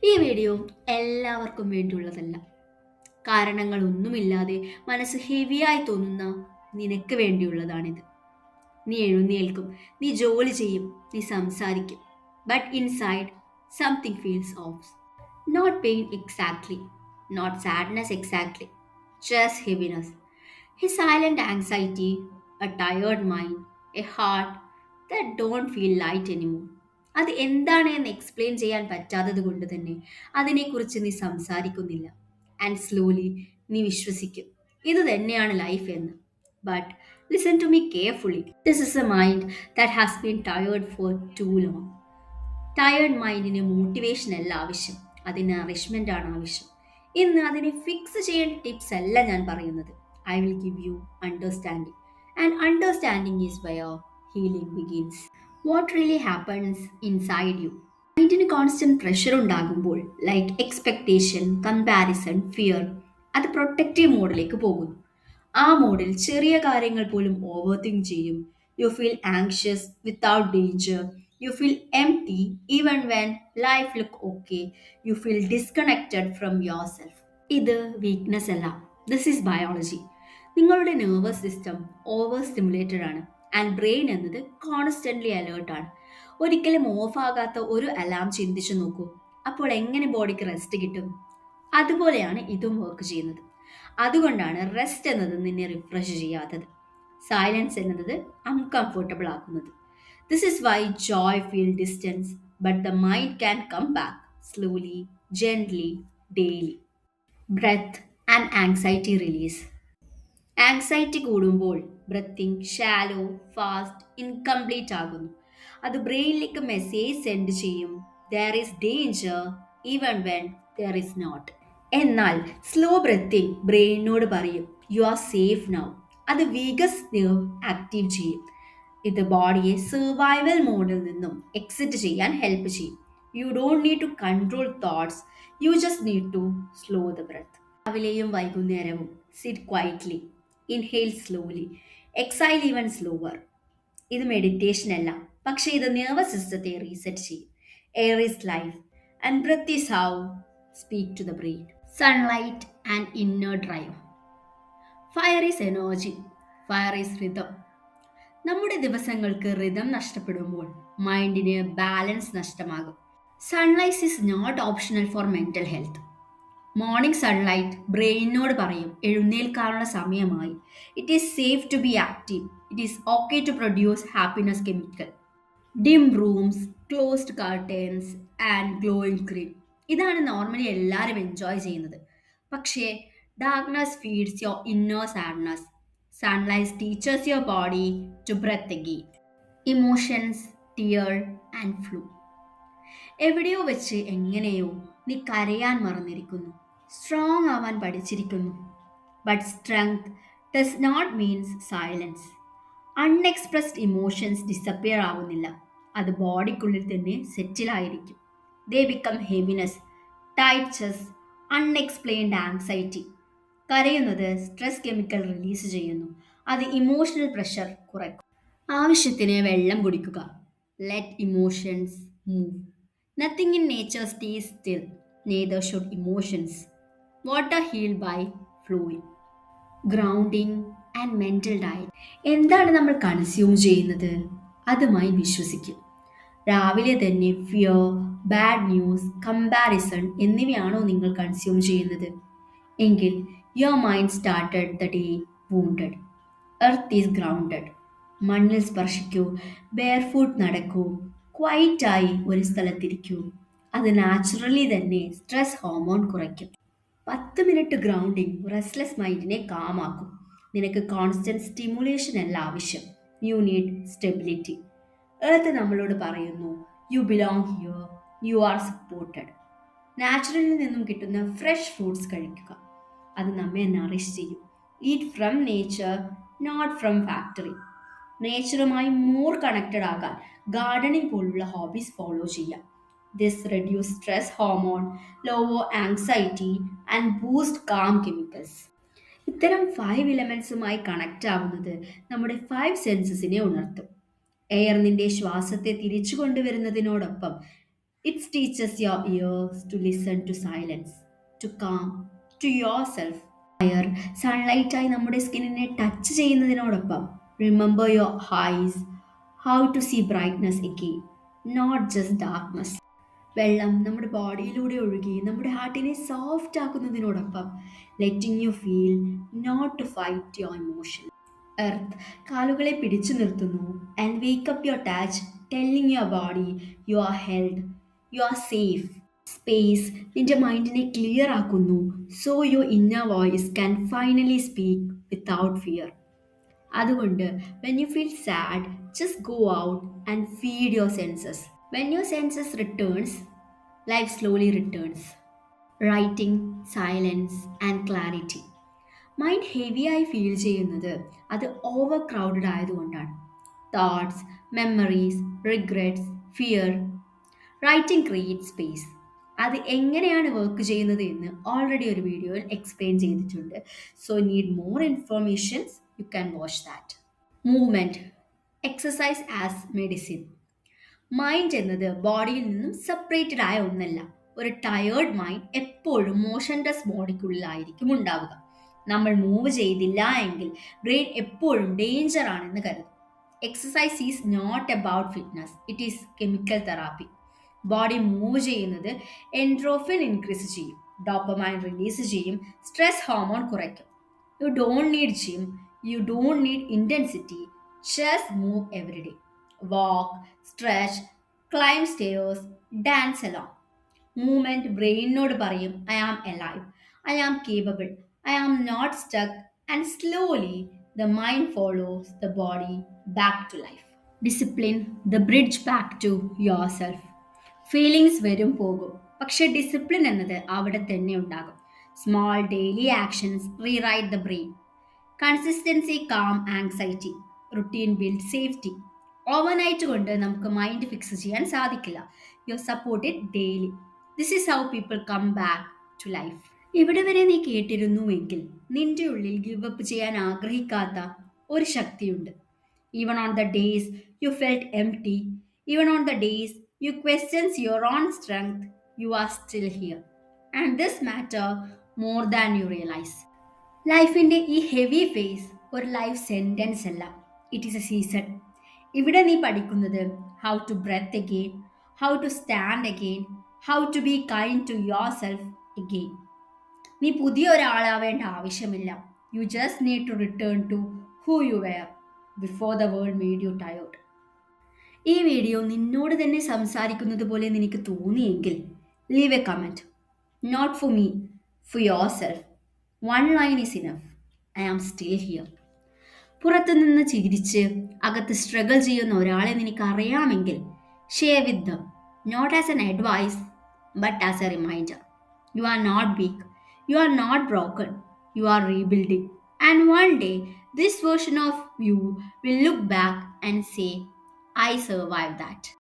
ഈ വീഡിയോ എല്ലാവർക്കും വേണ്ടിയുള്ളതല്ല. കാരണങ്ങളൊന്നുമില്ലാതെ മനസ്സ് ഹെവിയായി തോന്നുന്ന നിനക്ക് വേണ്ടിയുള്ളതാണിത്. നീ എഴുന്നേൽക്കും, നീ ജോലി ചെയ്യും, നീ സംസാരിക്കും. But inside something feels off. Not pain exactly, not sadness exactly, just heaviness. A silent anxiety, a tired mind, a heart that don't feel light anymore. അത് എന്താണ് എന്ന് എക്സ്പ്ലെയിൻ ചെയ്യാൻ പറ്റാത്തത് കൊണ്ട് തന്നെ അതിനെക്കുറിച്ച് നീ സംസാരിക്കുന്നില്ല. ആൻഡ് സ്ലോലി നീ വിശ്വസിക്കും ഇത് തന്നെയാണ് ലൈഫ് എന്ന്. But listen to me carefully. This is a mind that has been tired for too long. Tired മൈൻഡിന് മോട്ടിവേഷൻ അല്ല ആവശ്യം, അതിന് നറിഷ്മെന്റ് ആണ് ആവശ്യം. ഇന്ന് അതിനെ ഫിക്സ് ചെയ്യേണ്ട ടിപ്സ് അല്ല ഞാൻ പറയുന്നത്. I will give you understanding, and understanding is where healing begins. What really happens inside you? മൈൻഡിന് കോൺസ്റ്റന്റ് പ്രഷർ ഉണ്ടാകുമ്പോൾ, ലൈക്ക് എക്സ്പെക്ടേഷൻ, കമ്പാരിസൺ, ഫിയർ, അത് പ്രൊട്ടക്റ്റീവ് മോഡിലേക്ക് പോകുന്നു. ആ മോഡിൽ ചെറിയ കാര്യങ്ങൾ പോലും ഓവർ തിങ്ക് ചെയ്യും. You feel anxious without danger. You feel empty even when life look okay. You feel disconnected from your self. ഇത് വീക്ക്നെസ് അല്ല, ദിസ് ഈസ് ബയോളജി. നിങ്ങളുടെ നെർവസ് സിസ്റ്റം ഓവർ സ്റ്റിമുലേറ്റഡ് ആണ്, ആൻഡ് ബ്രെയിൻ എന്നത് constantly അലേർട്ടാണ്. ഒരിക്കലും of ആകാത്ത ഒരു alarm ചിന്തിച്ചു നോക്കൂ. അപ്പോൾ എങ്ങനെ ബോഡിക്ക് റെസ്റ്റ് കിട്ടും? അതുപോലെയാണ് ഇതും വർക്ക് ചെയ്യുന്നത്. അതുകൊണ്ടാണ് റെസ്റ്റ് എന്നത് നിന്നെ റിഫ്രഷ് ചെയ്യാത്തത്, സൈലൻസ് എന്നത് അൺകംഫർട്ടബിൾ ആക്കുന്നത്. This is why joy feel distance, but the mind can come back slowly, gently, daily. Breath and anxiety release. Anxiety കൂടുമ്പോൾ ബ്രത്തിങ് ഷാലോ, ഫാസ്റ്റ്, ഇൻകംപ്ലീറ്റ് ആകുന്നു. അത് ബ്രെയിനിലേക്ക് മെസ്സേജ് സെൻഡ് ചെയ്യും, there is danger even when there is not. എന്നാൽ slow breathing ബ്രെയിനോട് പറയും you are safe now. അത് വീഗസ് nerve active ചെയ്യും. ഇത് ബോഡിയെ സർവൈവൽ മോഡിൽ നിന്നും എക്സിറ്റ് ചെയ്യാൻ ഹെൽപ്പ് ചെയ്യും. You don't need to control thoughts, you just need to slow the breath. രാവിലെയും വൈകുന്നേരവും sit quietly, inhale slowly, exhale even slower. ഇത് മെഡിറ്റേഷൻ അല്ല, പക്ഷേ ഇത് നെർവസ് സിസ്റ്റത്തെ റീസെറ്റ് ചെയ്യും. Air is life and breath is how speak to the brain. Sunlight and inner drive. Fire is energy, fire is rhythm. നമ്മുടെ ദിവസങ്ങൾക്ക് rhythm നഷ്ടപ്പെടുമ്പോൾ മൈൻഡിന് ബാലൻസ് നഷ്ടമാകും. Sunlight is not optional for mental health. Morning sunlight ബ്രെയിനോട് പറയും എഴുന്നേൽക്കാനുള്ള സമയമായി. It is safe to be active. It is okay to produce happiness chemical. Dim rooms, closed curtains and glowing green. ഇതാണ് normally എല്ലാവരും enjoy ചെയ്യുന്നത്. പക്ഷേ darkness feeds your inner sadness. Sunlight teachers your body to breathe again. Emotions, tear and flow. എവിടെയോ വെച്ച് എങ്ങനെയോ നീ കരയാൻ മറന്നിരിക്കുന്നു, സ്ട്രോങ് ആവാൻ പഠിച്ചിരിക്കുന്നു. But strength does not means silence. Unexpressed emotions disappear ആവുന്നില്ല, അത് ബോഡിക്കുള്ളിൽ തന്നെ സെറ്റിലായിരിക്കും. They become heaviness, tight chest, unexplained anxiety. കരയുന്നത് സ്ട്രെസ് കെമിക്കൽ റിലീസ് ചെയ്യുന്നു, അത് ഇമോഷണൽ പ്രഷർ കുറയ്ക്കും. ആവശ്യത്തിന് വെള്ളം കുടിക്കുക. Let emotions move. Nothing in nature stays still, neither should emotions. Water heal by flowing. Grounding and mental diet. എന്താണ് നമ്മൾ consume ചെയ്യുന്നത് അതുമായി വിശ്വസിക്കും. രാവിലെ തന്നെ ഫിയർ, ബാഡ് ന്യൂസ്, കമ്പാരിസൺ എന്നിവയാണോ നിങ്ങൾ കൺസ്യൂം ചെയ്യുന്നത്? എങ്കിൽ your mind started the day wounded. Earth is grounded. മണ്ണിൽ സ്പർശിക്കൂ, ബെയർ ഫുട്ട് നടക്കൂ, ക്വൈറ്റായി ഒരു സ്ഥലത്തിരിക്കൂ. അത് നാച്ചുറലി തന്നെ സ്ട്രെസ് ഹോർമോൺ കുറയ്ക്കും. 10 മിനിറ്റ് ഗ്രൗണ്ടിങ് റെസ്റ്റ്ലെസ് മൈൻഡിനെ കാമാക്കും. നിനക്ക് കോൺസ്റ്റന്റ് സ്റ്റിമുലേഷൻ അല്ല ആവശ്യം, യു നീഡ് സ്റ്റെബിലിറ്റി. എർത്ത് നമ്മളോട് പറയുന്നു you belong here, you are supported. നാച്ചുറലിൽ നിന്നും കിട്ടുന്ന ഫ്രഷ് ഫ്രൂട്ട്സ് കഴിക്കുക, അത് നമ്മെ നറിഷ് ചെയ്യും. Eat from nature, not from factory. നേച്ചറുമായി മോർ കണക്റ്റഡ് ആകാൻ ഗാർഡനിങ് പോലുള്ള ഹോബീസ് ഫോളോ ചെയ്യാം. This reduce stress hormone, lower anxiety and boost calm chemicals. ഇത്തരം 5 എലമെന്റ്സുമായി കണക്റ്റ് ആവുന്നത് നമ്മുടെ 5 സെൻസസിനെ ഉണർത്തും. എയർ നിന്റെ ശ്വാസത്തെ തിരിച്ചു കൊണ്ടുവരുന്നതിനോടൊപ്പം It teaches your ears to listen to silence, to calm, to yourself. Fire സൺലൈറ്റായി നമ്മുടെ സ്കിന്നിനെ ടച്ച് ചെയ്യുന്നതിനോടൊപ്പം remember your eyes how to see brightness again, not just darkness. വെള്ളം നമ്മുടെ ബോഡിയിലൂടെ ഒഴുകി നമ്മുടെ ഹാർട്ടിനെ സോഫ്റ്റ് ആക്കുന്നതിനോടൊപ്പം letting you feel, not to fight your emotion. Earth കാലുകളെ പിടിച്ചു നിർത്തുന്നു and wake up your touch, telling your body you are held, you are safe. Space നിന്റെ മൈൻഡിനെ ക്ലിയർ ആക്കുന്നു, so your inner voice can finally speak without fear. അതുകൊണ്ട് when you feel sad, just go out and feed your senses. When your senses returns, life slowly returns. Writing, silence and clarity. Mind ഹെവിയായി feel ചെയ്യുന്നത് അത് over crowded ആയതുകൊണ്ടാണ്. Thoughts, memories, regrets, fear. Writing create space. അത് എങ്ങനെയാണ് work ചെയ്യുന്നത് എന്ന് already ഒരു വീഡിയോയിൽ എക്സ്പ്ലെയിൻ ചെയ്തിട്ടുണ്ട്. So need more informations, you can watch that. Movement, exercise as medicine. Mind എന്നത് ബോഡിയിൽ നിന്നും സെപ്പറേറ്റഡ് ആയ ഒന്നല്ല. ഒരു ടയേർഡ് മൈൻഡ് എപ്പോഴും മോഷൻലെസ് ബോഡിക്കുള്ളിലായിരിക്കും ഉണ്ടാവുക. നമ്മൾ മൂവ് ചെയ്തില്ല എങ്കിൽ ബ്രെയിൻ എപ്പോഴും ഡേഞ്ചർ ആണെന്ന് കരുതും. Exercise is not about fitness, it is chemical therapy. Body move ചെയ്യുന്നത് എൻഡ്രോഫിൻ ഇൻക്രീസ് ചെയ്യും, ഡോപ്പമൈൻ റിലീസ് ചെയ്യും, സ്ട്രെസ് ഹോർമോൺ കുറയ്ക്കും. You don't need gym, you don't need intensity, just move every day. Walk, stretch, climb stairs, dance along. Movement ബ്രെയിനിനോട് പറയും I am alive, I am capable, I am not stuck, and slowly the mind follows the body back to life. Discipline, the bridge back to yourself. Feelings വരും പോകും, പക്ഷെ discipline എന്നത് അവിടെ തന്നെ ഉണ്ടാകും. Small daily actions rewrite the brain. Consistency calm anxiety, routine build safety. Overnight കൊണ്ട് നമുക്ക് mind fix ചെയ്യാൻ സാധിക്കില്ല. You support it daily. This is how people come back to life. ഇവിടെ വരെ നീ കേട്ടിരുന്നുവെങ്കിൽ നിന്റെ ഉള്ളിൽ ഗിവ് അപ്പ് ചെയ്യാൻ ആഗ്രഹിക്കാത്ത ഒരു ശക്തിയുണ്ട്. Even on the days you felt empty, even on the days you questions your own strength, you are still here. And this matter more than you realize. ലൈഫിൻ്റെ ഈ ഹെവി ഫേസ് ഒരു life sentence അല്ല, it is a season. ഇവിടെ നീ പഠിക്കുന്നത് how to breathe again, how to stand again, how to be kind to yourself again. നീ പുതിയ ഒരാളാവേണ്ട ആവശ്യമില്ല. You just need to return to who you were before the world made you tired. ഈ video നിന്നോട് തന്നെ സംസാരിക്കുന്നത് പോലെ നിനക്ക് തോന്നിയെങ്കിൽ leave a comment. Not for me, for your self. One line is enough, I am still here. പുറത്തുനിന്ന് ചിരിച്ച് അകത്ത് സ്ട്രഗിൾ ചെയ്യുന്ന ഒരാളെ നിനക്ക് അറിയാമെങ്കിൽ share with them, not as an advice but as a reminder. You are not weak, you are not broken, you are rebuilding. And one day, this version of you will look back and say, I survived that.